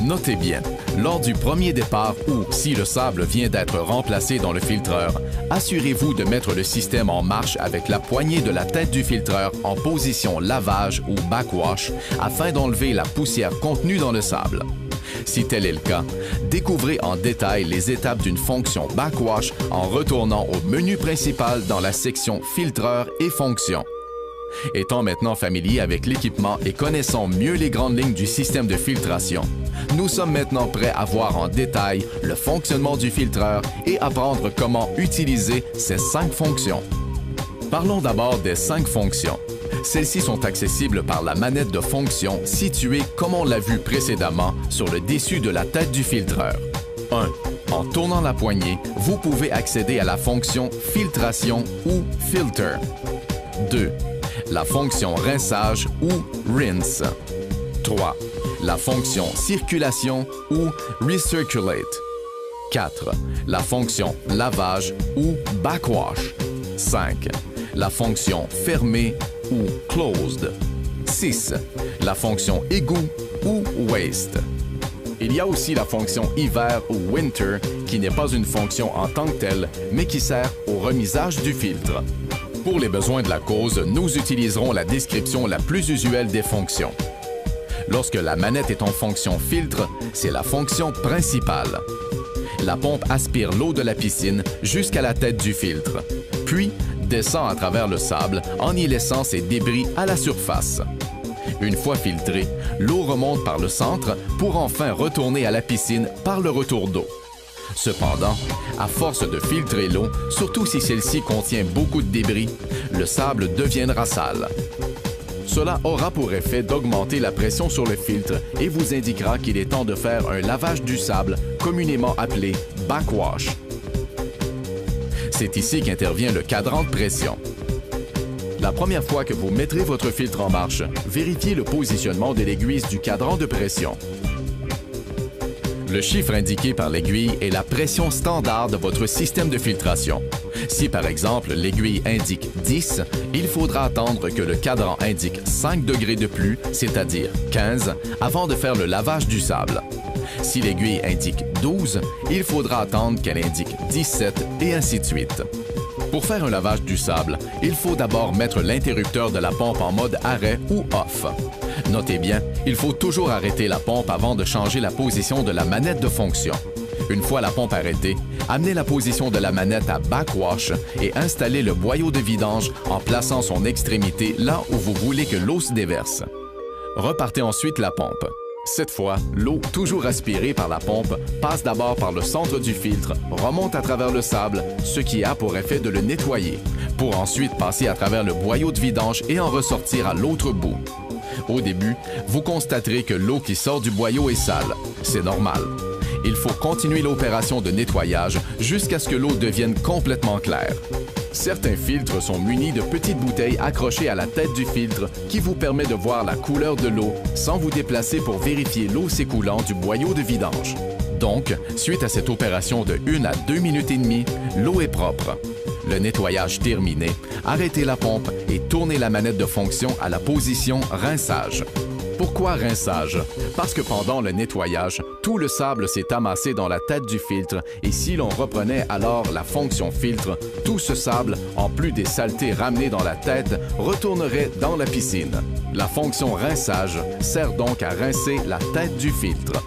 Notez bien, lors du premier départ ou si le sable vient d'être remplacé dans le filtreur, assurez-vous de mettre le système en marche avec la poignée de la tête du filtreur en position lavage ou backwash afin d'enlever la poussière contenue dans le sable. Si tel est le cas, découvrez en détail les étapes d'une fonction backwash en retournant au menu principal dans la section Filtreur et Fonctions. Étant maintenant familier avec l'équipement et connaissant mieux les grandes lignes du système de filtration, nous sommes maintenant prêts à voir en détail le fonctionnement du filtreur et apprendre comment utiliser ces 5 fonctions. Parlons d'abord des 5 fonctions. Celles-ci sont accessibles par la manette de fonction située, comme on l'a vu précédemment, sur le dessus de la tête du filtreur. 1. En tournant la poignée, vous pouvez accéder à la fonction Filtration ou Filter. 2. La fonction Rinçage ou Rinse. 3. La fonction Circulation ou Recirculate. 4. La fonction Lavage ou Backwash. 5. La fonction Fermer ou Closed. 6. La fonction Égout ou Waste. Il y a aussi la fonction Hiver ou Winter, qui n'est pas une fonction en tant que telle, mais qui sert au remisage du filtre. Pour les besoins de la cause, nous utiliserons la description la plus usuelle des fonctions. Lorsque la manette est en fonction filtre, c'est la fonction principale. La pompe aspire l'eau de la piscine jusqu'à la tête du filtre, puis descend à travers le sable en y laissant ses débris à la surface. Une fois filtrée, l'eau remonte par le centre pour enfin retourner à la piscine par le retour d'eau. Cependant, à force de filtrer l'eau, surtout si celle-ci contient beaucoup de débris, le sable deviendra sale. Cela aura pour effet d'augmenter la pression sur le filtre et vous indiquera qu'il est temps de faire un lavage du sable, communément appelé backwash. C'est ici qu'intervient le cadran de pression. La première fois que vous mettrez votre filtre en marche, vérifiez le positionnement de l'aiguille du cadran de pression. Le chiffre indiqué par l'aiguille est la pression standard de votre système de filtration. Si par exemple l'aiguille indique 10, il faudra attendre que le cadran indique 5 degrés de plus, c'est-à-dire 15, avant de faire le lavage du sable. Si l'aiguille indique 12, il faudra attendre qu'elle indique 17 et ainsi de suite. Pour faire un lavage du sable, il faut d'abord mettre l'interrupteur de la pompe en mode arrêt ou off. Notez bien, il faut toujours arrêter la pompe avant de changer la position de la manette de fonction. Une fois la pompe arrêtée, amenez la position de la manette à backwash et installez le boyau de vidange en plaçant son extrémité là où vous voulez que l'eau se déverse. Repartez ensuite la pompe. Cette fois, l'eau, toujours aspirée par la pompe, passe d'abord par le centre du filtre, remonte à travers le sable, ce qui a pour effet de le nettoyer, pour ensuite passer à travers le boyau de vidange et en ressortir à l'autre bout. Au début, vous constaterez que l'eau qui sort du boyau est sale. C'est normal. Il faut continuer l'opération de nettoyage jusqu'à ce que l'eau devienne complètement claire. Certains filtres sont munis de petites bouteilles accrochées à la tête du filtre qui vous permet de voir la couleur de l'eau sans vous déplacer pour vérifier l'eau s'écoulant du boyau de vidange. Donc, suite à cette opération de 1 à 2 minutes et demie, l'eau est propre. Le nettoyage terminé, arrêtez la pompe et tournez la manette de fonction à la position rinçage. Pourquoi rinçage? Parce que pendant le nettoyage, tout le sable s'est amassé dans la tête du filtre et si l'on reprenait alors la fonction filtre, tout ce sable, en plus des saletés ramenées dans la tête, retournerait dans la piscine. La fonction rinçage sert donc à rincer la tête du filtre.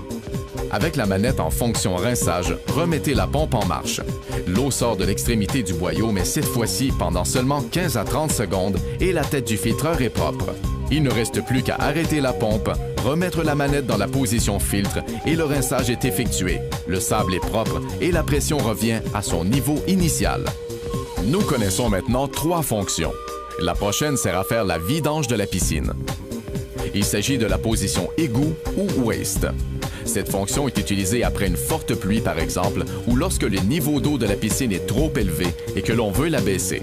Avec la manette en fonction rinçage, remettez la pompe en marche. L'eau sort de l'extrémité du boyau, mais cette fois-ci pendant seulement 15 à 30 secondes et la tête du filtreur est propre. Il ne reste plus qu'à arrêter la pompe, remettre la manette dans la position filtre et le rinçage est effectué. Le sable est propre et la pression revient à son niveau initial. Nous connaissons maintenant 3 fonctions. La prochaine sert à faire la vidange de la piscine. Il s'agit de la position égout ou waste. Cette fonction est utilisée après une forte pluie, par exemple, ou lorsque le niveau d'eau de la piscine est trop élevé et que l'on veut la baisser.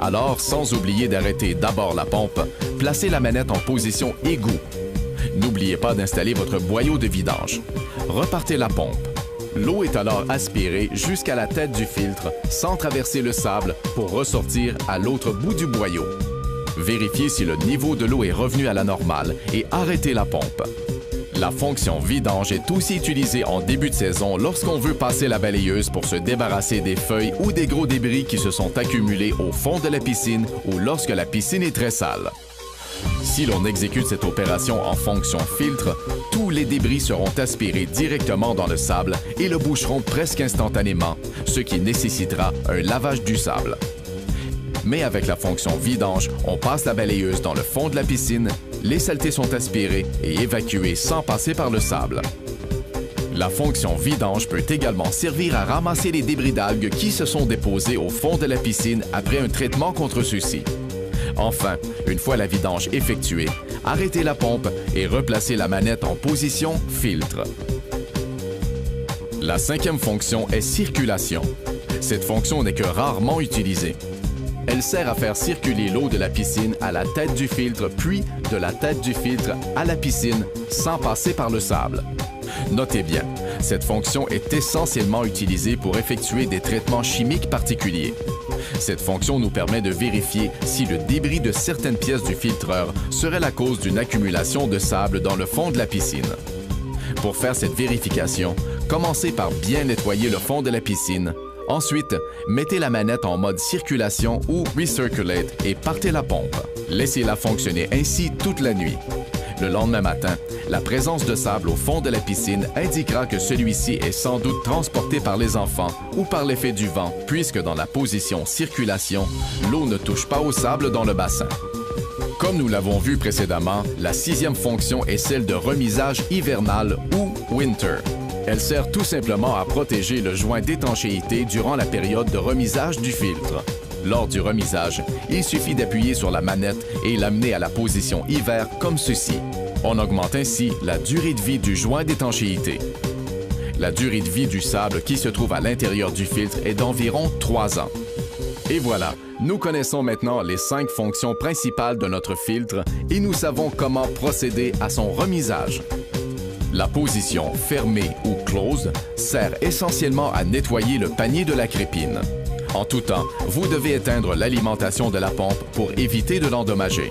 Alors, sans oublier d'arrêter d'abord la pompe, placez la manette en position égout. N'oubliez pas d'installer votre boyau de vidange. Repartez la pompe. L'eau est alors aspirée jusqu'à la tête du filtre sans traverser le sable pour ressortir à l'autre bout du boyau. Vérifiez si le niveau de l'eau est revenu à la normale et arrêtez la pompe. La fonction vidange est aussi utilisée en début de saison lorsqu'on veut passer la balayeuse pour se débarrasser des feuilles ou des gros débris qui se sont accumulés au fond de la piscine ou lorsque la piscine est très sale. Si l'on exécute cette opération en fonction filtre, tous les débris seront aspirés directement dans le sable et le boucheront presque instantanément, ce qui nécessitera un lavage du sable. Mais avec la fonction vidange, on passe la balayeuse dans le fond de la piscine, les saletés sont aspirées et évacuées sans passer par le sable. La fonction vidange peut également servir à ramasser les débris d'algues qui se sont déposés au fond de la piscine après un traitement contre ceux-ci. Enfin, une fois la vidange effectuée, arrêtez la pompe et replacez la manette en position filtre. La cinquième fonction est circulation. Cette fonction n'est que rarement utilisée. Elle sert à faire circuler l'eau de la piscine à la tête du filtre, puis de la tête du filtre à la piscine, sans passer par le sable. Notez bien, cette fonction est essentiellement utilisée pour effectuer des traitements chimiques particuliers. Cette fonction nous permet de vérifier si le débris de certaines pièces du filtreur serait la cause d'une accumulation de sable dans le fond de la piscine. Pour faire cette vérification, commencez par bien nettoyer le fond de la piscine. Ensuite, mettez la manette en mode circulation ou recirculate et partez la pompe. Laissez-la fonctionner ainsi toute la nuit. Le lendemain matin, la présence de sable au fond de la piscine indiquera que celui-ci est sans doute transporté par les enfants ou par l'effet du vent, puisque dans la position circulation, l'eau ne touche pas au sable dans le bassin. Comme nous l'avons vu précédemment, la sixième fonction est celle de remisage hivernal ou winter. Elle sert tout simplement à protéger le joint d'étanchéité durant la période de remisage du filtre. Lors du remisage, il suffit d'appuyer sur la manette et l'amener à la position hiver comme ceci. On augmente ainsi la durée de vie du joint d'étanchéité. La durée de vie du sable qui se trouve à l'intérieur du filtre est d'environ 3 ans. Et voilà, nous connaissons maintenant les 5 fonctions principales de notre filtre et nous savons comment procéder à son remisage. La position fermée ou close sert essentiellement à nettoyer le panier de la crépine. En tout temps, vous devez éteindre l'alimentation de la pompe pour éviter de l'endommager.